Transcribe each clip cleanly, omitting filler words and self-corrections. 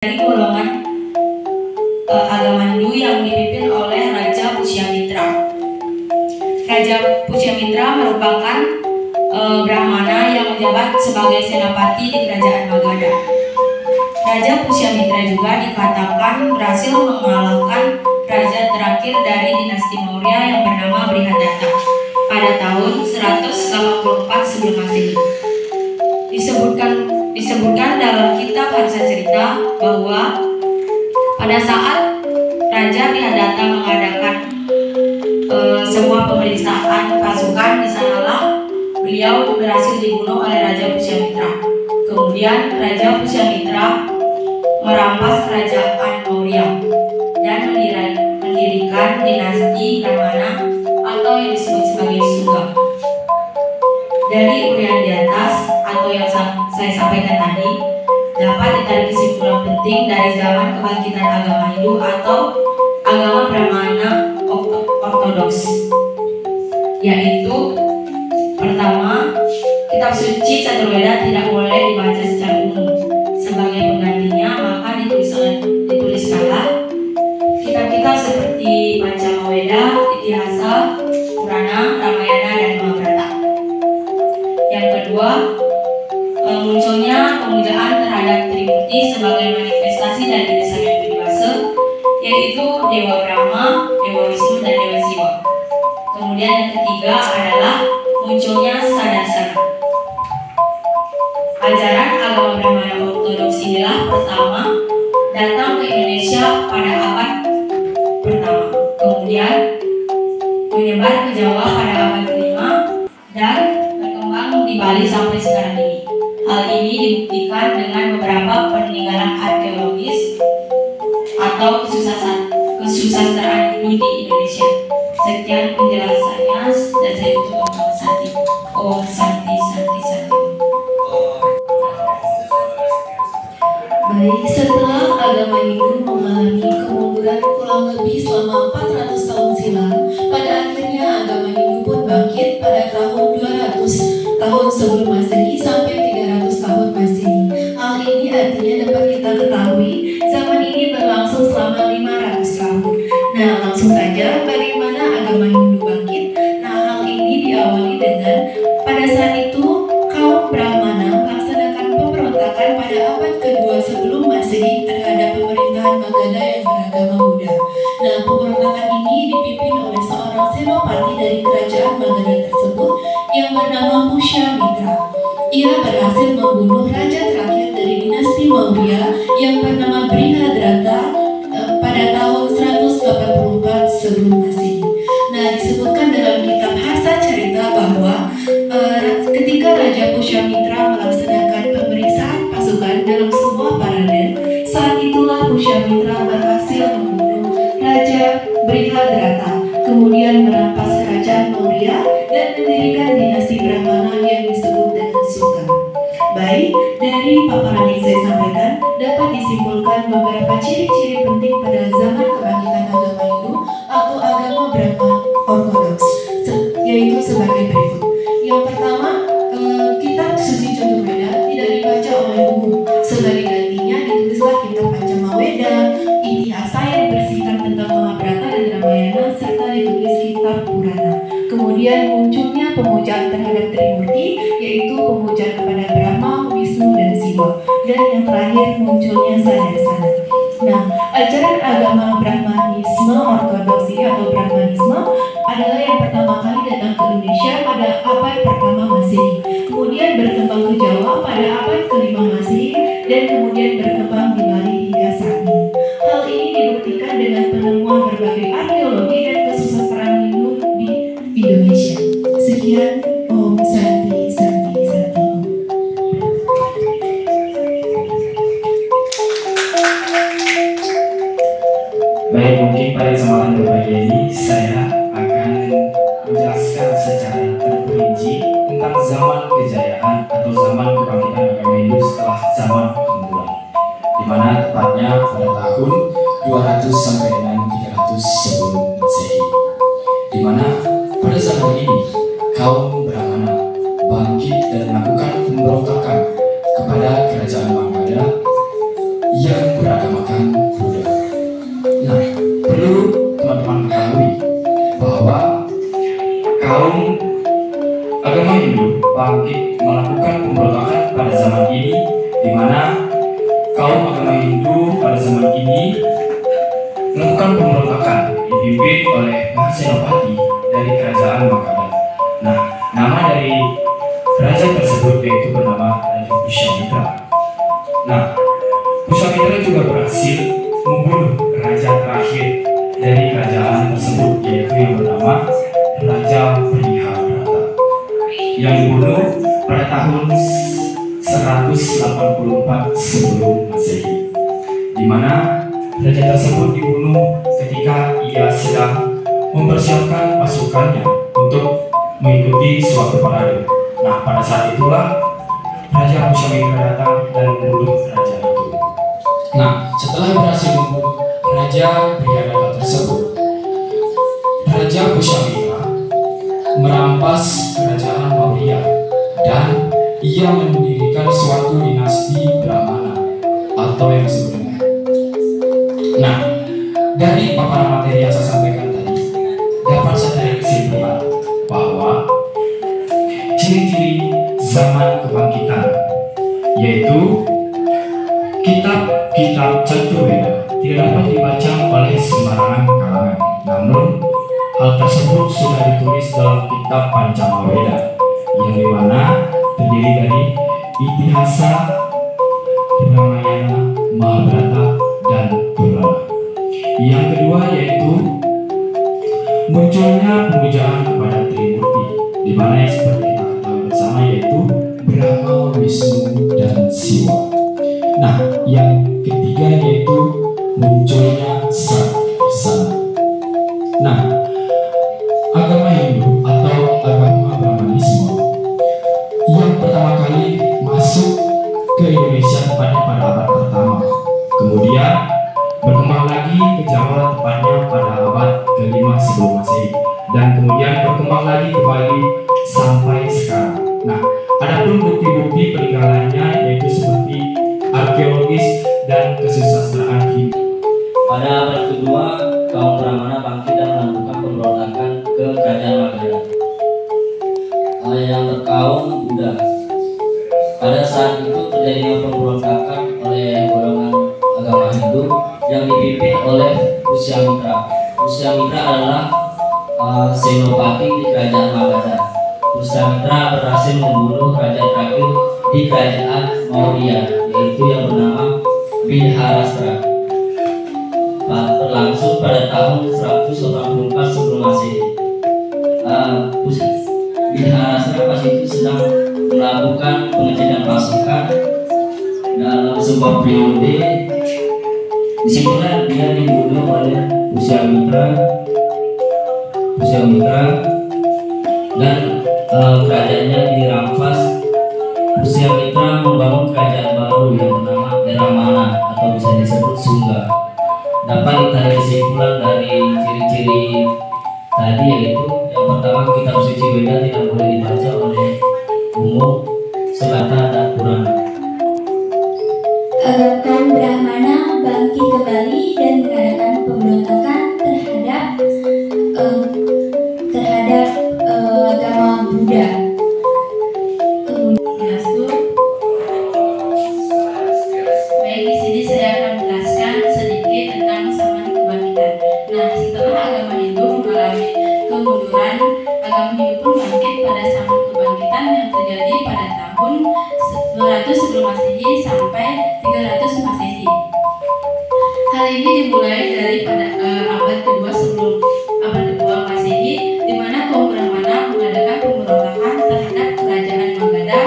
dari golongan agama Hindu yang dipimpin oleh Raja Pushyamitra. Raja Pushyamitra merupakan Brahmana yang menjabat sebagai senapati di kerajaan Magadha. Raja Pushyamitra juga dikatakan berhasil mengalahkan raja terakhir dari dinasti Maurya yang bernama Brihadatta pada tahun 184 sebelum Masehi. Disebutkan dalam kitab Harsa Cerita bahwa pada saat Raja Brihadatta mengadakan sebuah pemeriksaan pasukan, di sanalah beliau berhasil dibunuh oleh Raja Pushyamitra. Kemudian Raja Pushyamitra merampas kerajaan Maurya dan mendirikan dinasti Brahmana atau yang disebut sebagai Sungha. Dari uraian di atas atau yang saya sampaikan tadi, dapat ditarik kesimpulan penting dari zaman kebangkitan agama Hindu atau agama Brahmana Ortodoks, yaitu pertama, kitab suci Caturveda tidak boleh dibaca secara umum. Sebagai penggantinya, maka dituliskanlah kitab-kitab seperti Pancamaweda, Itihasa, Purana, Ramayana, dan Mahabharata. Yang kedua, munculnya pemujaan terhadap Trimurti sebagai manifestasi dari desa yang dewasa, yaitu Dewa Brahma, Dewa Wisnu, dan Dewa Siwa. Kemudian yang ketiga adalah munculnya Sadasana. Ajaran agama Brahmana Ortodoks inilah pertama datang ke Indonesia pada abad pertama, kemudian menyebar ke Jawa pada abad kelima dan berkembang di Bali sampai sekarang ini. Hal ini dibuktikan dengan beberapa peninggalan arkeologis atau kesusastraan Hindu di Indonesia. Sekian penjelasannya dan saya tutup Om Santi. Om Santi Santi Santi. Baik, setelah agama Hindu mengalami kemunduran kurang lebih selama 400 tahun silam, pada akhirnya agama Hindu pun bangkit pada tahun 200 tahun sebelum Masehi sampai 300 tahun Masehi. Hal ini artinya dapat kita ketahui zaman ini berlangsung selama 500 tahun. Nah, langsung saja bagaimana agama Hindu bangkit? Nah, hal ini diawali dengan pada saat itu kaum Brahmana melaksanakan pemberontakan pada abad kedua sebelum Masehi terhadap pemerintahan Magadha yang beragama Buddha. Nah, pemberontakan ini dipimpin oleh seorang senopati dari kerajaan Magadha tersebut yang bernama Pushyamitra. Ia berhasil membunuh raja terakhir dari dinasti Maurya yang bernama Brihadatta pada tahun 184 sebelum Masehi. Nah, disebutkan dalam kitab Harsa Cerita bahwa ketika Raja Pushyamitra melaksanakan pemeriksaan pasukan dalam sebuah parade, saat itulah Pushyamitra berhasil membunuh Raja Brihadatta, kemudian merampas kerajaan Maurya dan mendirikan dinasti Brahmana yang disebut dengan Sungha. Baik, dari paparan yang saya sampaikan dapat disimpulkan beberapa ciri-ciri penting pada zaman kebangkitan agama Hindu atau agama Brahmana Ortodoks, yaitu sebagai berikut. Yang pertama, kitab suci Caturveda tidak dibaca oleh umum. Sebagai gantinya ditulislah kitab Pancamaweda, Itihasa yang bersihkan tentang Mahabharata dan Ramayana, serta ditulis kitab Purana. Kemudian munculnya pemujaan terhadap Trimurti, yaitu pemujaan kepada Brahma, Wisnu, dan Siwa. Dan yang terakhir munculnya Sadasana. Nah, ajaran agama Brahmanisme Ortodoksi atau Brahmanisme adalah yang pertama kali datang ke Indonesia pada abad pertama Masehi. Kemudian berkembang ke Jawa pada abad kelima Masehi dan kemudian berkembang di Bali hingga saat ini. Hal ini dibuktikan dengan penemuan berbagai arkeologi dan kesusastraan Hindu di Indonesia. Sekian, Om Santi Santi Santi. Baik, mungkin pada kesempatan berbagi ini saya akan menjelaskan secara terperinci tentang zaman kejayaan atau zaman kebangkitan agama Hindu setelah zaman kemunduran, di mana tepatnya pada tahun 200 sampai dengan 300 sebelum Masehi, di mana pada zaman ini kaum Brahmana bangkit dan melakukan pemberontakan kepada kerajaan Magadha yang berada beragamakan Buddha. Nah, perlu teman-teman ketahui bahwa kaum agama Hindu bangkit melakukan pemberontakan pada zaman ini, di mana kaum agama Hindu pada zaman ini melakukan pemberontakan dipimpin oleh Mahasenopati dari kerajaan Magadha. Nah, nama dari raja tersebut yaitu bernama Raja Pushyamitra. Nah, Pushyamitra juga berhasil membunuh raja terakhir dari kerajaan tersebut yaitu yang bernama Raja Prihabrata, yang dibunuh pada tahun 184 sebelum Masehi, di mana raja tersebut dibunuh ketika ia sedang mempersiapkan pasukannya untuk mengikuti suatu parade. Nah, pada saat itulah Raja Pushyamitra datang dan membunuh raja itu. Nah, setelah berhasil membunuh Raja Prihabrata tersebut, Raja Pushyamitra merampas kerajaan Maurya dan ia mendirikan suatu dinasti Brahmana atau yang disebut dengan. Nah, dari paparan materi yang saya sampaikan tadi, dapat saya tarik kesimpulan bahwa ciri-ciri zaman kebangkitan yaitu kitab-kitab Caturveda tidak dapat dibaca oleh sembarangan kalangan. Namun, hal tersebut sudah ditulis dalam kitab Pancamaweda yang dimana terdiri dari Itihasa, Ramayana, Mahabharata, dan Purana. Yang kedua yaitu munculnya pemujaan kepada Trimurti, di mana yang seperti kita ketahui bersama yaitu Brahma, Wisnu, dan Siwa. Nah, yang ketiga yaitu munculnya Satsana. Nah, agama Hindu atau agama Brahmanisme yang pertama kali masuk ke Indonesia tepatnya pada abad pertama, kemudian berkembang lagi ke Jawa tepatnya pada abad ke-5 sebelum Masehi, dan kemudian berkembang lagi kembali sampai sekarang. Nah, adapun bukti-bukti peninggalannya yaitu seperti arkeologis dan kesusastraan Hindu. Pada abad kedua, kaum Brahmana bangkit dan melakukan pemberontakan ke kerajaan Magadha yang berkaum Buddha. Pada saat itu terjadinya pemberontakan oleh golongan agama Hindu yang dipimpin oleh Pushyamitra. Pushyamitra adalah senopati di kerajaan Magadha. Pushyamitra berhasil membunuh raja terakhir di kerajaan Maurya, yaitu yang bernama Biharastrata. Berlangsung pada tahun 184 sebelum Masehi. Biharastrata pas itu sedang melakukan pengecekan pasukan dalam sebuah periode. Disitulah dia dibunuh oleh Pushyamitra dan kerajaannya dirampas. Pushyamitra membangun kerajaan baru yang bernama Eramana atau bisa disebut Sungga. Dapat ditarik kesimpulan dari ciri-ciri tadi yaitu yang pertama, kitab suci Weda tidak boleh dibaca oleh umum, Sugata, dan Purana. Agar kaum Brahmana bangkit kembali dan mengadakan pemberontakan terhadap agama Buddha. Baik, di sini saya akan menjelaskan sedikit tentang zaman kebangkitan. Nah, setelah agama Hindu mengalami kemunduran, agama Hindu pun bangkit pada zaman kebangkitan yang terjadi pada tahun 200 sebelum Masehi sampai 300 Masehi. Hal ini dimulai dari pada abad kedua sebelum abad kedua Masehi, di mana kaum Brahmana mengadakan pemberontakan terhadap kerajaan Magadha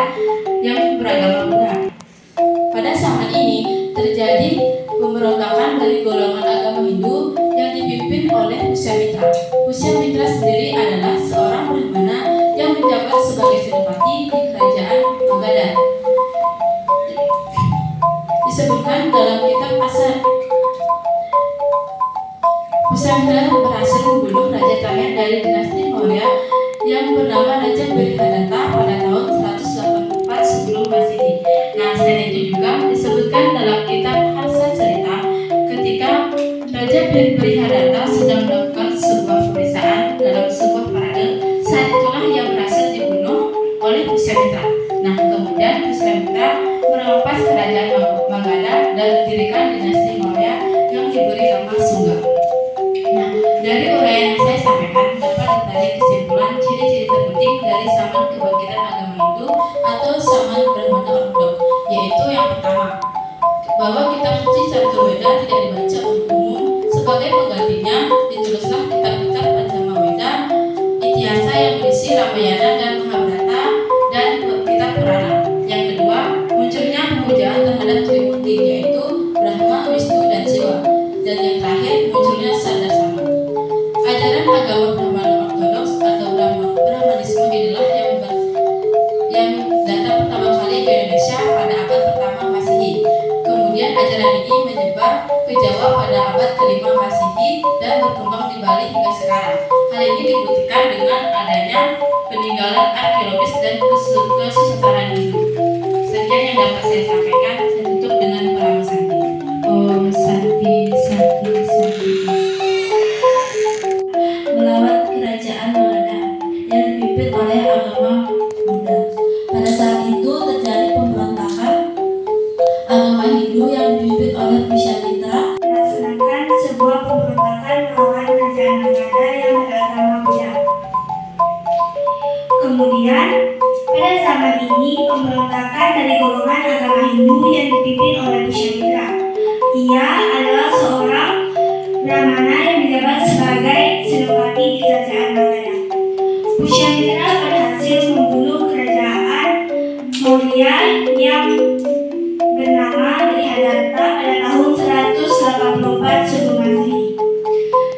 yang beragama Buddha. Pada zaman ini terjadi pemberontakan dari golongan agama Hindu yang dipimpin oleh Pushyamitra. Pushyamitra sendiri adalah seorang Brahmana yang menjabat sebagai senopati di kerajaan Magadha. Disebutkan dalam kitab Asar, Pushyamitra berhasil membunuh raja terakhir dari dinasti Maurya yang bernama Raja Prihabrata pada tahun 184 sebelum Masehi. Nah, selain itu juga disebutkan dalam kitab Harsa Cerita Raja Brihadata sedang melakukan sebuah pemeriksaan dalam sebuah parade. Saat itulah ia berhasil dibunuh oleh Pustyamitra. Nah, kemudian Pustyamitra merampas kerajaan Magadha dan mendirikan dinasti Maurya yang diberi nama Sungga. Nah, dari uraian yang saya sampaikan dapat ditarik kesimpulan ciri-ciri terpenting dari zaman kebangkitan agama Hindu atau zaman Brahmana Ortodok, yaitu yang pertama, bahwa kitab suci Caturveda tidak dibaca untuk umum. Sebagai penggantinya ditulislah kitab-kitab Pancama Weda, Itiasa yang berisi Ramayana dan Mahabharata, dan kitab Purana. Yang kedua, munculnya pemujaan terhadap Trimurti, yaitu Brahma, Wisnu, dan Siwa. Dan yang terakhir, munculnya Sadasama. Ajaran agama Brahmana Ortodoks atau Brahmanisme inilah yang datang pertama kali ke Indonesia pada abad pertama Masehi. Kemudian ajaran ini menyebar ke Jawa pada abad ke-5 Masehi dan berkembang di Bali hingga sekarang. Hal ini dibuktikan dengan adanya peninggalan arkeologis dan kesusastraan Hindu. Sekian yang dapat saya sampaikan. Saya tutup dengan Om Santi. Om Santi, Santi, Santi. Melawan kerajaan Magadha yang dipimpin oleh agama Buddha. Pada saat itu terjadi pemberontakan agama Hindu yang dipimpin oleh Pustyamitra. Melaksanakan sebuah pemberontakan melawan kerajaan Magadha yang beragama Buddha. Kemudian, pada zaman ini pemberontakan dari golongan agama Hindu yang dipimpin oleh Pustyamitra. Ia adalah seorang Brahmana yang menjabat sebagai senopati di kerajaan Magadha. Pustyamitra berhasil membunuh kerajaan Maurya yang bernama Brihadata pada tahun 184 sebelum Masehi.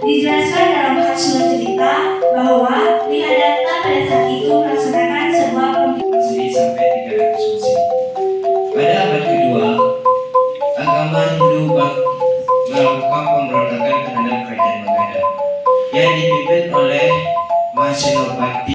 Dijelaskan dalam Harsula cerita bahwa Brihadata pada saat itu melaksanakan sebuah Masehi sampai 300 Masehi. Pada abad kedua, agama Hindu melakukan pemberontakan terhadap kerajaan Magadha yang dipimpin oleh Mahasenopati